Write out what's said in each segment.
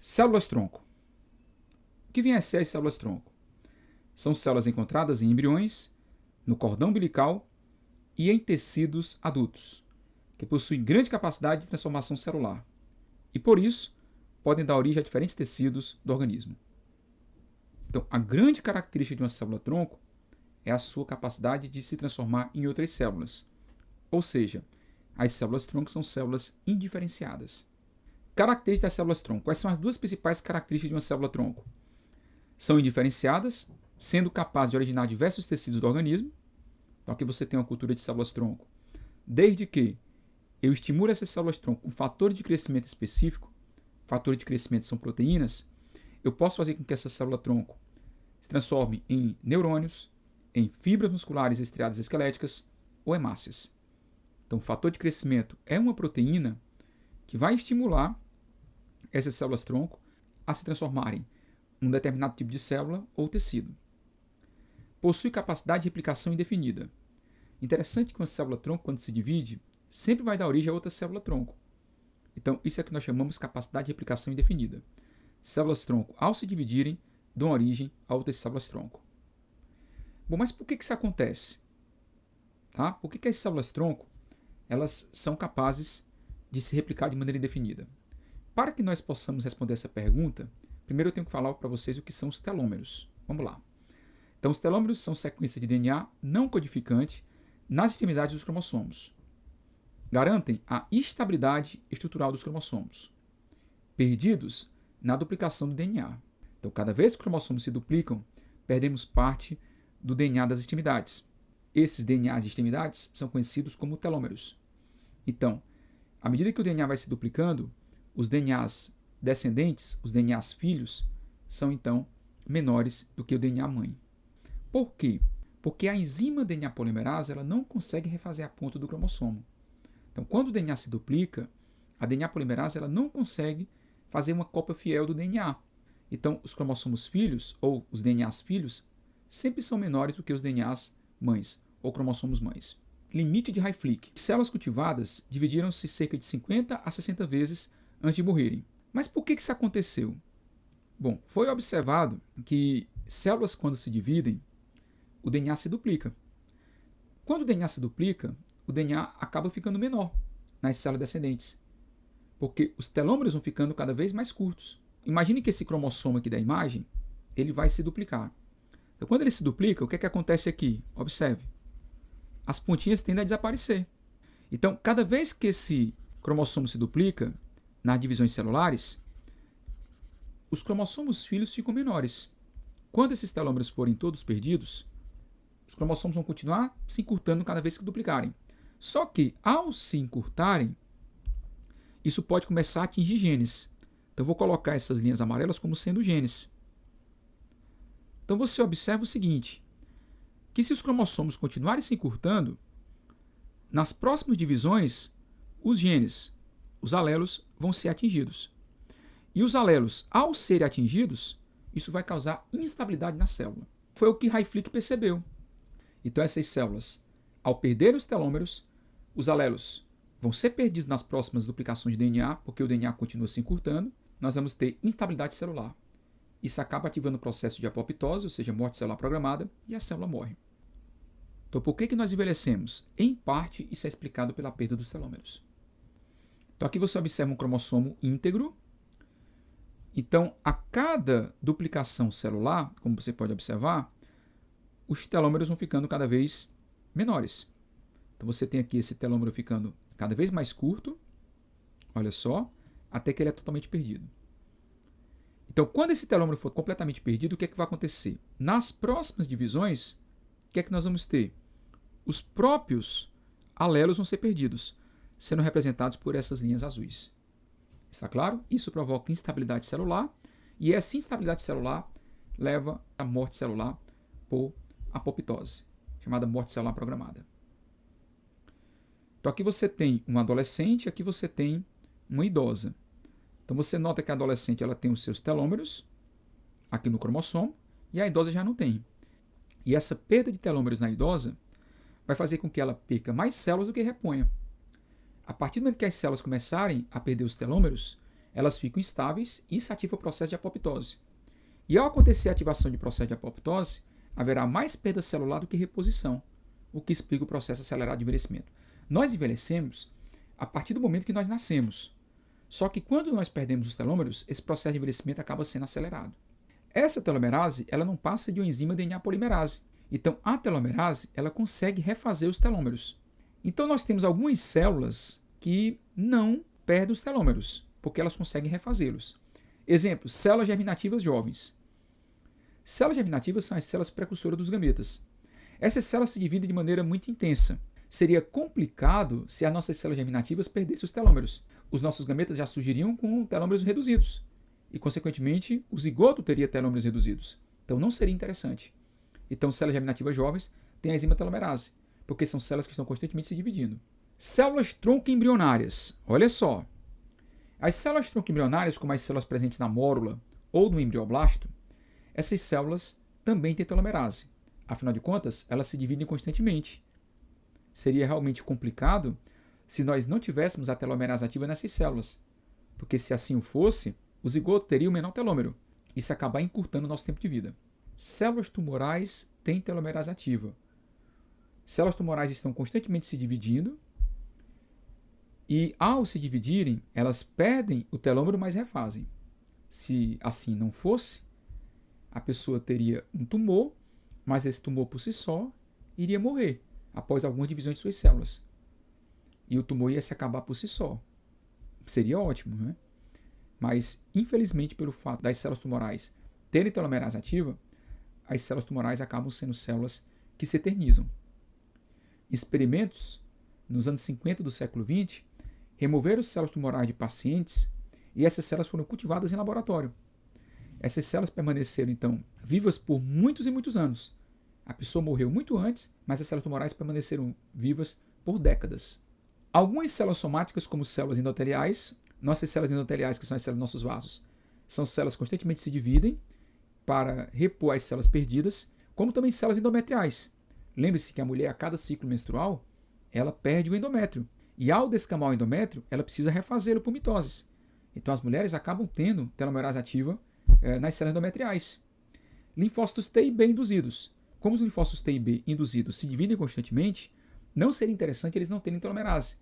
Células-tronco. O que vem a ser as células-tronco? São células encontradas em embriões, no cordão umbilical e em tecidos adultos, que possuem grande capacidade de transformação celular e, por isso, podem dar origem a diferentes tecidos do organismo. Então, a grande característica de uma célula-tronco é a sua capacidade de se transformar em outras células. Ou seja, as células-tronco são células indiferenciadas. Características das células-tronco. Quais são as duas principais características de uma célula-tronco? São indiferenciadas, sendo capazes de originar diversos tecidos do organismo. Então, aqui você tem uma cultura de células-tronco. Desde que eu estimulo essas células-tronco com fatores de crescimento específico, fatores de crescimento são proteínas, eu posso fazer com que essa célula-tronco se transforme em neurônios, em fibras musculares estriadas esqueléticas ou hemácias. Então, o fator de crescimento é uma proteína que vai estimular essas células-tronco a se transformarem em um determinado tipo de célula ou tecido. Possui capacidade de replicação indefinida. Interessante que uma célula-tronco, quando se divide, sempre vai dar origem a outra célula-tronco. Então, isso é o que nós chamamos de capacidade de replicação indefinida. Células-tronco, ao se dividirem, dão origem a outras células-tronco. Bom, mas por que isso acontece? Tá? Por que as células-tronco elas são capazes de se replicar de maneira indefinida? Para que nós possamos responder essa pergunta, primeiro eu tenho que falar para vocês o que são os telômeros. Vamos lá. Então, os telômeros são sequências de DNA não codificante nas extremidades dos cromossomos. Garantem a estabilidade estrutural dos cromossomos, perdidos na duplicação do DNA. Então, cada vez que os cromossomos se duplicam, perdemos parte do DNA das extremidades. Esses DNAs de extremidades são conhecidos como telômeros. Então, à medida que o DNA vai se duplicando, os DNAs descendentes, os DNAs filhos, são então menores do que o DNA mãe. Por quê? Porque a enzima DNA polimerase ela não consegue refazer a ponta do cromossomo. Então, quando o DNA se duplica, a DNA polimerase ela não consegue fazer uma cópia fiel do DNA. Então, os cromossomos filhos, ou os DNAs filhos, sempre são menores do que os DNAs mães, ou cromossomos mães. Limite de Hayflick. Células cultivadas dividiram-se cerca de 50 a 60 vezes antes de morrerem. Mas por que isso aconteceu? Bom, foi observado que células, quando se dividem, o DNA se duplica. Quando o DNA se duplica, o DNA acaba ficando menor nas células descendentes, porque os telômeros vão ficando cada vez mais curtos. Imagine que esse cromossomo aqui da imagem, ele vai se duplicar. Então, quando ele se duplica, o que acontece aqui? Observe. As pontinhas tendem a desaparecer. Então, cada vez que esse cromossomo se duplica, nas divisões celulares, os cromossomos filhos ficam menores. Quando esses telômeros forem todos perdidos, os cromossomos vão continuar se encurtando cada vez que duplicarem. Só que, ao se encurtarem, isso pode começar a atingir genes. Então, eu vou colocar essas linhas amarelas como sendo genes. Então, você observa o seguinte, que se os cromossomos continuarem se encurtando, nas próximas divisões, os genes, os alelos, vão ser atingidos. E os alelos, ao serem atingidos, isso vai causar instabilidade na célula. Foi o que Hayflick percebeu. Então, essas células, ao perder os telômeros, os alelos vão ser perdidos nas próximas duplicações de DNA, porque o DNA continua se encurtando, nós vamos ter instabilidade celular. Isso acaba ativando o processo de apoptose, ou seja, morte celular programada, e a célula morre. Então, por que nós envelhecemos? Em parte, isso é explicado pela perda dos telômeros. Então, aqui você observa um cromossomo íntegro. Então, a cada duplicação celular, como você pode observar, os telômeros vão ficando cada vez menores. Então, você tem aqui esse telômero ficando cada vez mais curto, olha só, até que ele é totalmente perdido. Então, quando esse telômero for completamente perdido, o que vai acontecer? Nas próximas divisões, o que nós vamos ter? Os próprios alelos vão ser perdidos, sendo representados por essas linhas azuis. Está claro? Isso provoca instabilidade celular, e essa instabilidade celular leva à morte celular por apoptose, chamada morte celular programada. Então, aqui você tem um adolescente, aqui você tem uma idosa. Então, você nota que a adolescente ela tem os seus telômeros aqui no cromossomo e a idosa já não tem. E essa perda de telômeros na idosa vai fazer com que ela perca mais células do que reponha. A partir do momento que as células começarem a perder os telômeros, elas ficam estáveis e isso ativa o processo de apoptose. E ao acontecer a ativação de processo de apoptose, haverá mais perda celular do que reposição, o que explica o processo acelerado de envelhecimento. Nós envelhecemos a partir do momento que nós nascemos. Só que quando nós perdemos os telômeros, esse processo de envelhecimento acaba sendo acelerado. Essa telomerase, ela não passa de uma enzima DNA polimerase. Então, a telomerase, ela consegue refazer os telômeros. Então, nós temos algumas células que não perdem os telômeros, porque elas conseguem refazê-los. Exemplo, células germinativas jovens. Células germinativas são as células precursoras dos gametas. Essas células se dividem de maneira muito intensa. Seria complicado se as nossas células germinativas perdessem os telômeros. Os nossos gametas já surgiriam com telômeros reduzidos. E, consequentemente, o zigoto teria telômeros reduzidos. Então, não seria interessante. Então, células germinativas jovens têm a enzima telomerase, porque são células que estão constantemente se dividindo. Células tronco embrionárias. Olha só. As células tronco embrionárias, como as células presentes na mórula ou no embrioblasto, essas células também têm telomerase. Afinal de contas, elas se dividem constantemente. Seria realmente complicado se nós não tivéssemos a telomerase ativa nessas células, porque se assim o fosse, o zigoto teria o menor telômero. Isso acabar encurtando o nosso tempo de vida. Células tumorais têm telomerase ativa. Células tumorais estão constantemente se dividindo e, ao se dividirem, elas perdem o telômero, mas refazem. Se assim não fosse, a pessoa teria um tumor, mas esse tumor por si só iria morrer após algumas divisões de suas células. E o tumor ia se acabar por si só. Seria ótimo, né? Mas, infelizmente, pelo fato das células tumorais terem telomerase ativa, as células tumorais acabam sendo células que se eternizam. Experimentos, nos anos 50 do século XX, removeram células tumorais de pacientes e essas células foram cultivadas em laboratório. Essas células permaneceram, então, vivas por muitos e muitos anos. A pessoa morreu muito antes, mas as células tumorais permaneceram vivas por décadas. Algumas células somáticas, como células endoteliais, nossas células endoteliais, que são as células dos nossos vasos, são células que constantemente se dividem para repor as células perdidas, como também células endometriais. Lembre-se que a mulher, a cada ciclo menstrual, ela perde o endométrio. E ao descamar o endométrio, ela precisa refazê-lo por mitoses. Então as mulheres acabam tendo telomerase ativa nas células endometriais. Linfócitos T e B induzidos. Como os linfócitos T e B induzidos se dividem constantemente, não seria interessante eles não terem telomerase,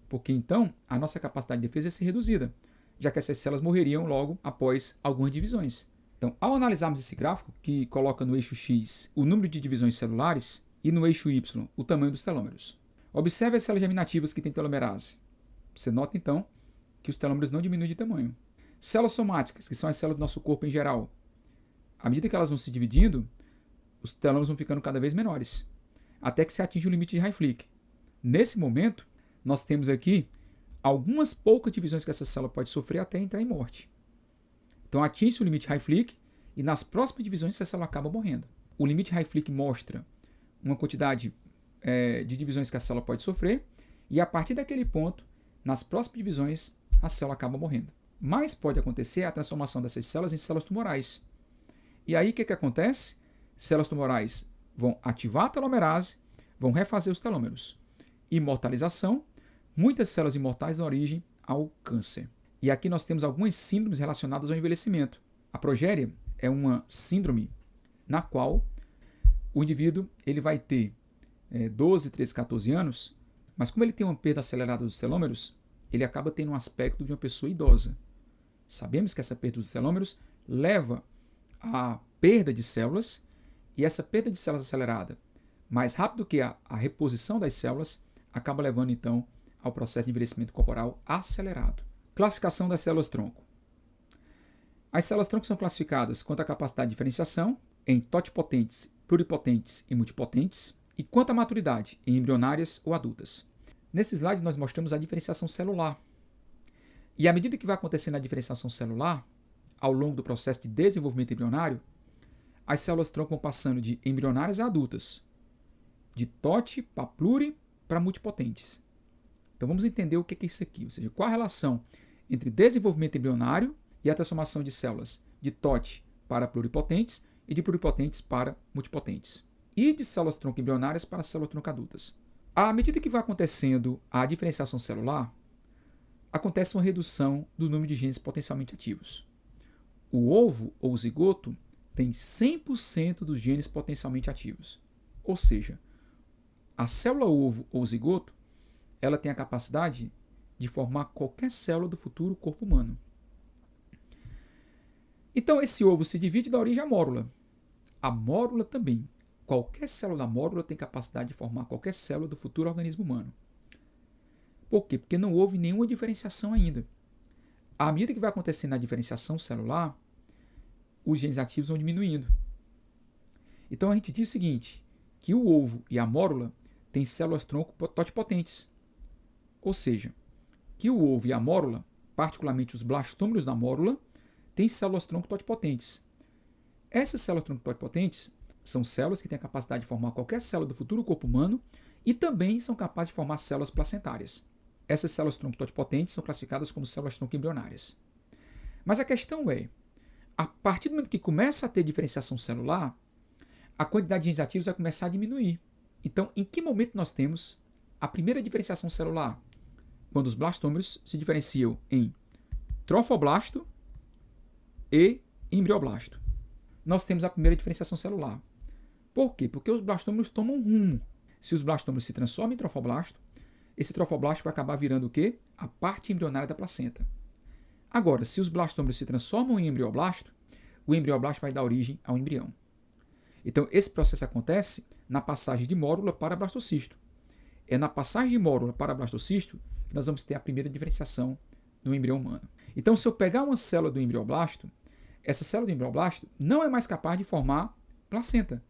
porque então a nossa capacidade de defesa ia ser reduzida, já que essas células morreriam logo após algumas divisões. Então, ao analisarmos esse gráfico, que coloca no eixo X o número de divisões celulares e no eixo Y o tamanho dos telômeros, observe as células germinativas que têm telomerase. Você nota então que os telômeros não diminuem de tamanho. Células somáticas, que são as células do nosso corpo em geral, à medida que elas vão se dividindo, os telômeros vão ficando cada vez menores, até que se atinge o limite de Hayflick. Nesse momento, nós temos aqui algumas poucas divisões que essa célula pode sofrer até entrar em morte. Então atinge o limite Hayflick e nas próximas divisões essa célula acaba morrendo. O limite Hayflick mostra uma quantidade de divisões que a célula pode sofrer e a partir daquele ponto, nas próximas divisões, a célula acaba morrendo. Mas pode acontecer a transformação dessas células em células tumorais. E aí o que acontece? Células tumorais vão ativar a telomerase, vão refazer os telômeros. Imortalização, muitas células imortais dão origem ao câncer. E aqui nós temos algumas síndromes relacionadas ao envelhecimento. A progéria é uma síndrome na qual o indivíduo ele vai ter 12, 13, 14 anos, mas como ele tem uma perda acelerada dos telômeros, ele acaba tendo um aspecto de uma pessoa idosa. Sabemos que essa perda dos telômeros leva à perda de células, e essa perda de células acelerada, mais rápido que a reposição das células, acaba levando então ao processo de envelhecimento corporal acelerado. Classificação das células-tronco. As células-tronco são classificadas quanto à capacidade de diferenciação em totipotentes, pluripotentes e multipotentes, e quanto à maturidade em embrionárias ou adultas. Nesse slide nós mostramos a diferenciação celular. E à medida que vai acontecendo a diferenciação celular, ao longo do processo de desenvolvimento embrionário, as células-tronco vão passando de embrionárias a adultas, de TOT para pluri para multipotentes. Então vamos entender o que é isso aqui, ou seja, qual a relação entre desenvolvimento embrionário e a transformação de células de TOT para pluripotentes e de pluripotentes para multipotentes. E de células-tronco embrionárias para células-tronco adultas. À medida que vai acontecendo a diferenciação celular, acontece uma redução do número de genes potencialmente ativos. O ovo ou o zigoto tem 100% dos genes potencialmente ativos. Ou seja, a célula ovo ou zigoto, ela tem a capacidade de formar qualquer célula do futuro corpo humano. Então, esse ovo se divide da origem à mórula. A mórula também. Qualquer célula da mórula tem capacidade de formar qualquer célula do futuro organismo humano. Por quê? Porque não houve nenhuma diferenciação ainda. À medida que vai acontecendo a diferenciação celular, os genes ativos vão diminuindo. Então, a gente diz o seguinte, que o ovo e a mórula têm células-tronco totipotentes. Ou seja, que o ovo e a mórula, particularmente os blastômeros da mórula, têm células-tronco totipotentes. Essas células-tronco totipotentes são células que têm a capacidade de formar qualquer célula do futuro corpo humano e também são capazes de formar células placentárias. Essas células-tronco totipotentes são classificadas como células-tronco embrionárias. Mas a questão é, a partir do momento que começa a ter diferenciação celular, a quantidade de genes ativos vai começar a diminuir. Então, em que momento nós temos a primeira diferenciação celular? Quando os blastômeros se diferenciam em trofoblasto e embrioblasto. Nós temos a primeira diferenciação celular. Por quê? Porque os blastômeros tomam rumo. Se os blastômeros se transformam em trofoblasto, esse trofoblasto vai acabar virando o quê? A parte embrionária da placenta. Agora, se os blastômeros se transformam em embrioblasto, o embrioblasto vai dar origem ao embrião. Então, esse processo acontece na passagem de mórula para blastocisto. É na passagem de mórula para blastocisto que nós vamos ter a primeira diferenciação do embrião humano. Então, se eu pegar uma célula do embrioblasto, essa célula do embrioblasto não é mais capaz de formar placenta.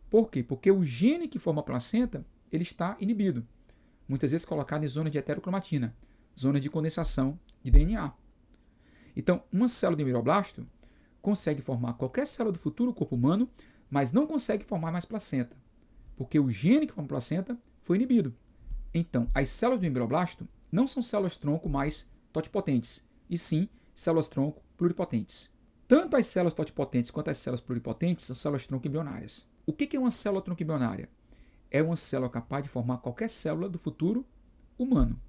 Por quê? Porque o gene que forma a placenta ele está inibido. Muitas vezes colocado em zona de heterocromatina, zona de condensação de DNA. Então, uma célula do embrioblasto consegue formar qualquer célula do futuro corpo humano, mas não consegue formar mais placenta, porque o gene que forma a placenta foi inibido. Então, as células do embrioblasto não são células-tronco mais totipotentes, e sim células-tronco pluripotentes. Tanto as células totipotentes quanto as células pluripotentes são células-tronco embrionárias. O que é uma célula-tronco embrionária? É uma célula capaz de formar qualquer célula do futuro humano.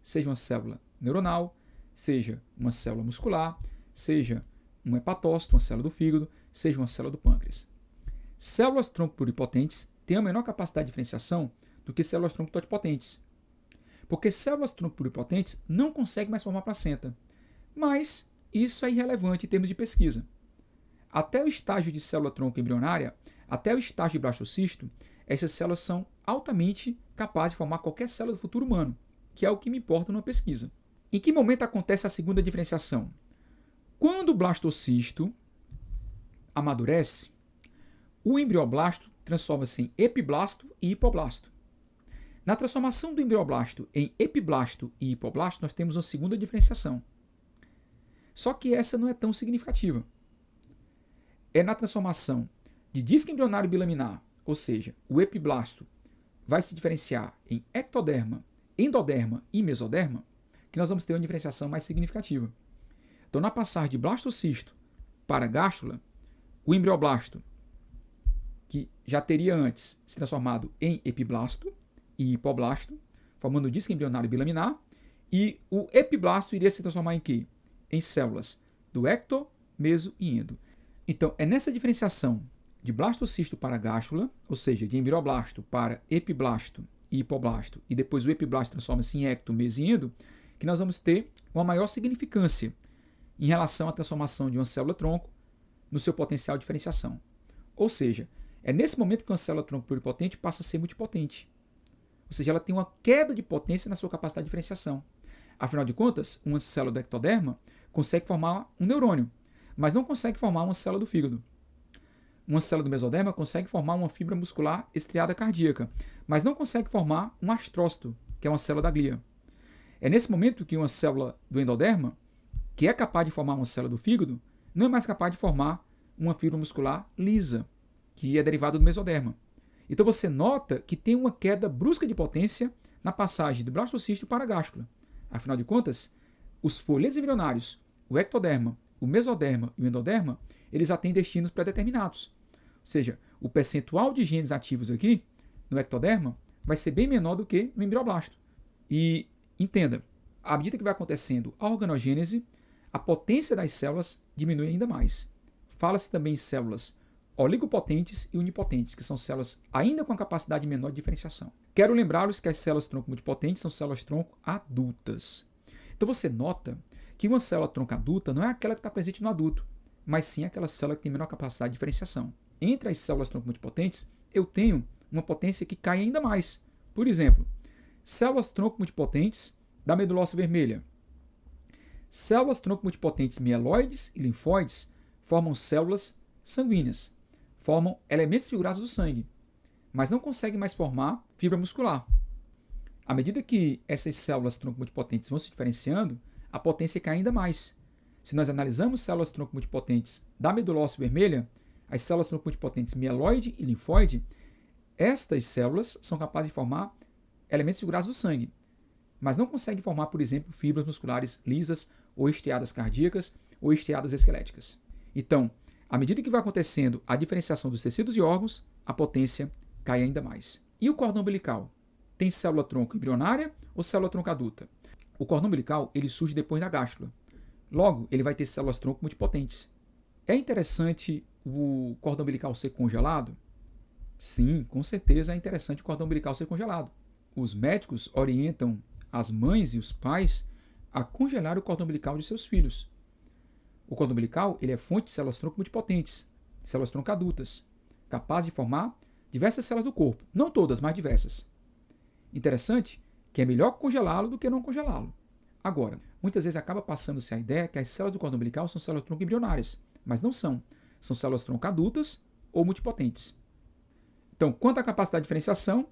Seja uma célula neuronal, seja uma célula muscular, seja um hepatócito, uma célula do fígado, seja uma célula do pâncreas. Células-tronco pluripotentes têm a menor capacidade de diferenciação do que células-tronco totipotentes. Porque células-tronco pluripotentes não conseguem mais formar placenta. Mas isso é irrelevante em termos de pesquisa. Até o estágio de célula-tronco embrionária, até o estágio de blastocisto, essas células são altamente capazes de formar qualquer célula do futuro humano, que é o que me importa numa pesquisa. Em que momento acontece a segunda diferenciação? Quando o blastocisto amadurece, o embrioblasto transforma-se em epiblasto e hipoblasto. Na transformação do embrioblasto em epiblasto e hipoblasto, nós temos uma segunda diferenciação. Só que essa não é tão significativa. É na transformação de disco embrionário bilaminar, ou seja, o epiblasto vai se diferenciar em ectoderma, endoderma e mesoderma, que nós vamos ter uma diferenciação mais significativa. Então, na passagem de blastocisto para gástula, o embrioblasto, que já teria antes se transformado em epiblasto e hipoblasto, formando o disco embrionário bilaminar, e o epiblasto iria se transformar em quê? Em células do ecto, meso e endo. Então, é nessa diferenciação de blastocisto para gástula, ou seja, de embrioblasto para epiblasto e hipoblasto, e depois o epiblasto transforma-se em ecto, meso e endo, que nós vamos ter uma maior significância em relação à transformação de uma célula-tronco no seu potencial de diferenciação. Ou seja, é nesse momento que uma célula-tronco pluripotente passa a ser multipotente. Ou seja, ela tem uma queda de potência na sua capacidade de diferenciação. Afinal de contas, uma célula do ectoderma consegue formar um neurônio, mas não consegue formar uma célula do fígado. Uma célula do mesoderma consegue formar uma fibra muscular estriada cardíaca, mas não consegue formar um astrócito, que é uma célula da glia. É nesse momento que uma célula do endoderma, que é capaz de formar uma célula do fígado, não é mais capaz de formar uma fibra muscular lisa, que é derivada do mesoderma. Então você nota que tem uma queda brusca de potência na passagem do blastocisto para a gástula. Afinal de contas, os folhetos embrionários, o ectoderma, o mesoderma e o endoderma, eles já têm destinos pré-determinados. Ou seja, o percentual de genes ativos aqui, no ectoderma, vai ser bem menor do que no embrioblasto. E entenda, à medida que vai acontecendo a organogênese, a potência das células diminui ainda mais. Fala-se também em células oligopotentes e unipotentes, que são células ainda com a capacidade menor de diferenciação. Quero lembrá-los que as células-tronco multipotentes são células-tronco adultas. Então você nota que uma célula-tronco adulta não é aquela que está presente no adulto, mas sim aquela célula que tem menor capacidade de diferenciação. Entre as células-tronco multipotentes, eu tenho uma potência que cai ainda mais. Por exemplo, células-tronco multipotentes da medula óssea vermelha. Células-tronco multipotentes mieloides e linfóides formam células sanguíneas, formam elementos figurados do sangue, mas não conseguem mais formar fibra muscular. À medida que essas células-tronco multipotentes vão se diferenciando, a potência cai ainda mais. Se nós analisamos células-tronco multipotentes da medula óssea vermelha, as células-tronco multipotentes mieloide e linfóide, estas células são capazes de formar elementos figurados do sangue, mas não conseguem formar, por exemplo, fibras musculares lisas ou estriadas cardíacas ou estriadas esqueléticas. Então, à medida que vai acontecendo a diferenciação dos tecidos e órgãos, a potência cai ainda mais. E o cordão umbilical? Tem célula-tronco embrionária ou célula-tronco adulta? O cordão umbilical ele surge depois da gástula. Logo, ele vai ter células-tronco multipotentes. É interessante o cordão umbilical ser congelado? Sim, com certeza é interessante o cordão umbilical ser congelado. Os médicos orientam as mães e os pais a congelar o cordão umbilical de seus filhos. O cordão umbilical ele é fonte de células-tronco multipotentes, células-tronco adultas, capazes de formar diversas células do corpo. Não todas, mas diversas. Interessante que é melhor congelá-lo do que não congelá-lo. Agora, muitas vezes acaba passando-se a ideia que as células do cordão umbilical são células-tronco embrionárias, mas não são. São células-tronco adultas ou multipotentes. Então, quanto à capacidade de diferenciação,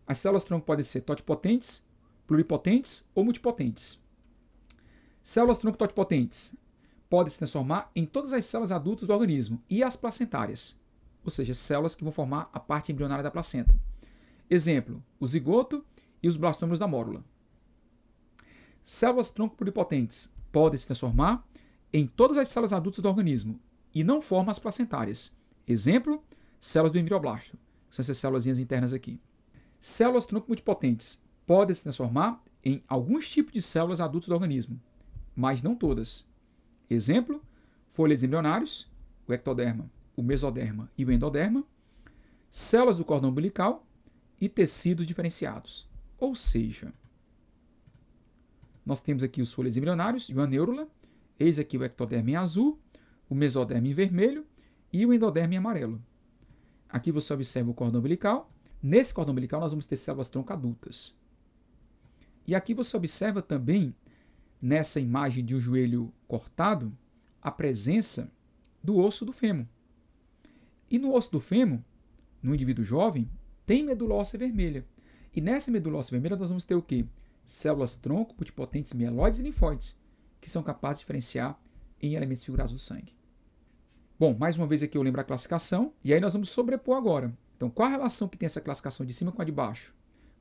as células-tronco podem ser totipotentes, pluripotentes ou multipotentes. Células-tronco totipotentes podem se transformar em todas as células adultas do organismo e as placentárias, ou seja, células que vão formar a parte embrionária da placenta. Exemplo, o zigoto e os blastômeros da mórula. Células-tronco pluripotentes podem se transformar em todas as células adultas do organismo e não formam as placentárias. Exemplo, células do embrioblasto, que são essas células internas aqui. Células-tronco multipotentes podem se transformar em alguns tipos de células adultas do organismo, mas não todas. Exemplo, folhetos embrionários, o ectoderma, o mesoderma e o endoderma, células do cordão umbilical e tecidos diferenciados. Ou seja, nós temos aqui os folhetos embrionários e uma neurula, eis aqui o ectoderma em azul, o mesoderma em vermelho e o endoderma em amarelo. Aqui você observa o cordão umbilical. Nesse cordão umbilical nós vamos ter células-tronco adultas. E aqui você observa também, nessa imagem de um joelho cortado, a presença do osso do fêmur. E no osso do fêmur, no indivíduo jovem, tem medula óssea vermelha. E nessa medula óssea vermelha nós vamos ter o quê? Células-tronco multipotentes mieloides e linfóides, que são capazes de diferenciar em elementos figurados do sangue. Bom, mais uma vez aqui eu lembro a classificação, e aí nós vamos sobrepor agora. Então, qual a relação que tem essa classificação de cima com a de baixo?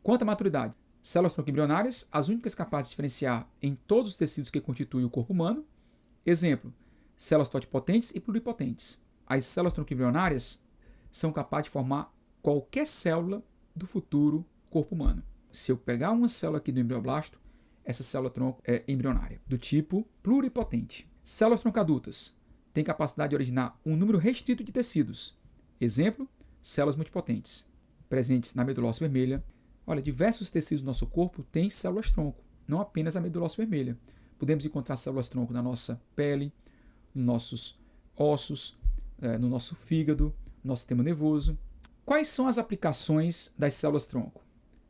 Quanto à maturidade? Células-tronco embrionárias, as únicas capazes de diferenciar em todos os tecidos que constituem o corpo humano. Exemplo, células totipotentes e pluripotentes. As células-tronco embrionárias são capazes de formar qualquer célula do futuro corpo humano. Se eu pegar uma célula aqui do embrioblasto, essa célula-tronco é embrionária, do tipo pluripotente. Células-tronco adultas têm capacidade de originar um número restrito de tecidos. Exemplo, células multipotentes, presentes na medula óssea vermelha. Olha, diversos tecidos do nosso corpo têm células-tronco, não apenas a medula óssea vermelha. Podemos encontrar células-tronco na nossa pele, nos nossos ossos, no nosso fígado, no nosso sistema nervoso. Quais são as aplicações das células-tronco?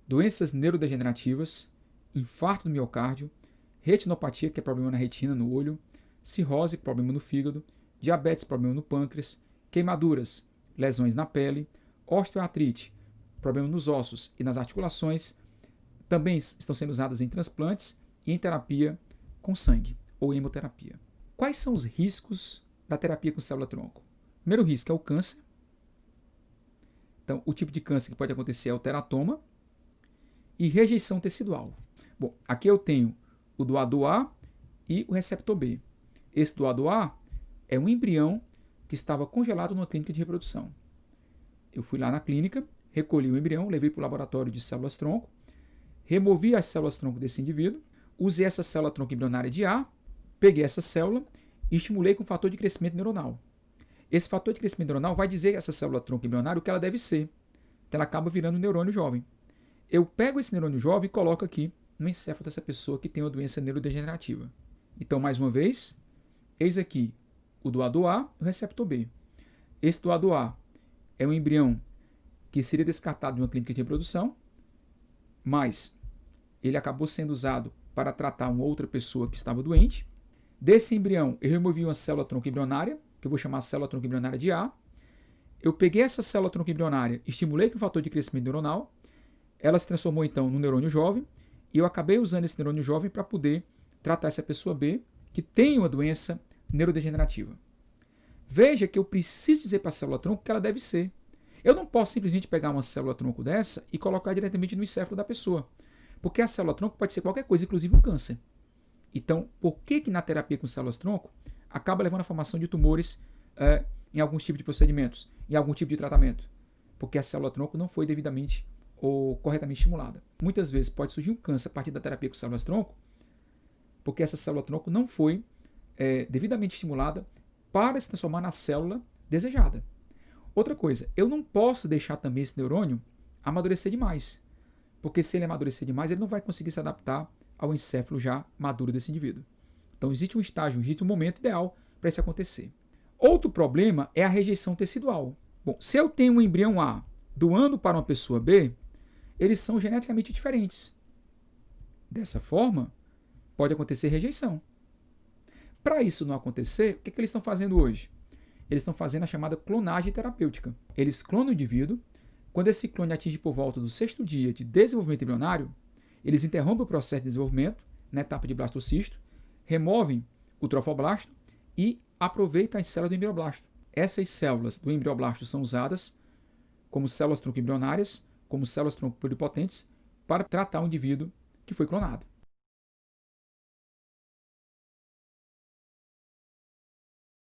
Doenças neurodegenerativas, infarto do miocárdio, retinopatia, que é problema na retina, no olho, cirrose, problema no fígado, diabetes, problema no pâncreas, queimaduras, lesões na pele, osteoartrite, problema nos ossos e nas articulações, também estão sendo usadas em transplantes e em terapia com sangue ou hemoterapia. Quais são os riscos da terapia com célula-tronco? O primeiro risco é o câncer. Então, o tipo de câncer que pode acontecer é o teratoma e rejeição tecidual. Bom, aqui eu tenho o doador A e o receptor B. Esse doador A é um embrião que estava congelado numa clínica de reprodução. Eu fui lá na clínica, recolhi o embrião, levei para o laboratório de células-tronco, removi as células-tronco desse indivíduo, usei essa célula tronco embrionária de A, peguei essa célula e estimulei com fator de crescimento neuronal. Esse fator de crescimento neuronal vai dizer a essa célula tronco embrionária o que ela deve ser. Então ela acaba virando um neurônio jovem. Eu pego esse neurônio jovem e coloco aqui no encéfalo dessa pessoa que tem uma doença neurodegenerativa. Então, mais uma vez, eis aqui o doador A e o receptor B. Esse doador A é um embrião que seria descartado de uma clínica de reprodução, mas ele acabou sendo usado para tratar uma outra pessoa que estava doente. Desse embrião, eu removi uma célula tronco embrionária, que eu vou chamar célula tronco embrionária de A. Eu peguei essa célula tronco embrionária, estimulei com o fator de crescimento neuronal, ela se transformou então no neurônio jovem, e eu acabei usando esse neurônio jovem para poder tratar essa pessoa B, que tem uma doença neurodegenerativa. Veja que eu preciso dizer para a célula tronco o que ela deve ser. Eu não posso simplesmente pegar uma célula tronco dessa e colocar diretamente no encéfalo da pessoa, porque a célula tronco pode ser qualquer coisa, inclusive um câncer. Então, por que na terapia com células tronco acaba levando à formação de tumores em alguns tipos de procedimentos, em algum tipo de tratamento? Porque a célula tronco não foi devidamente ou corretamente estimulada. Muitas vezes pode surgir um câncer a partir da terapia com células tronco, porque essa célula tronco não foi devidamente estimulada para se transformar na célula desejada. Outra coisa, eu não posso deixar também esse neurônio amadurecer demais, porque se ele amadurecer demais, ele não vai conseguir se adaptar ao encéfalo já maduro desse indivíduo. Então existe um estágio, existe um momento ideal para isso acontecer. Outro problema é a rejeição tecidual. Bom, se eu tenho um embrião A doando para uma pessoa B, eles são geneticamente diferentes. Dessa forma, pode acontecer rejeição. Para isso não acontecer, o que eles estão fazendo hoje? Eles estão fazendo a chamada clonagem terapêutica. Eles clonam o indivíduo. Quando esse clone atinge por volta do 6º dia de desenvolvimento embrionário, eles interrompem o processo de desenvolvimento na etapa de blastocisto, removem o trofoblasto e aproveitam as células do embrioblasto. Essas células do embrioblasto são usadas como células tronco embrionárias, como células tronco pluripotentes, para tratar o indivíduo que foi clonado.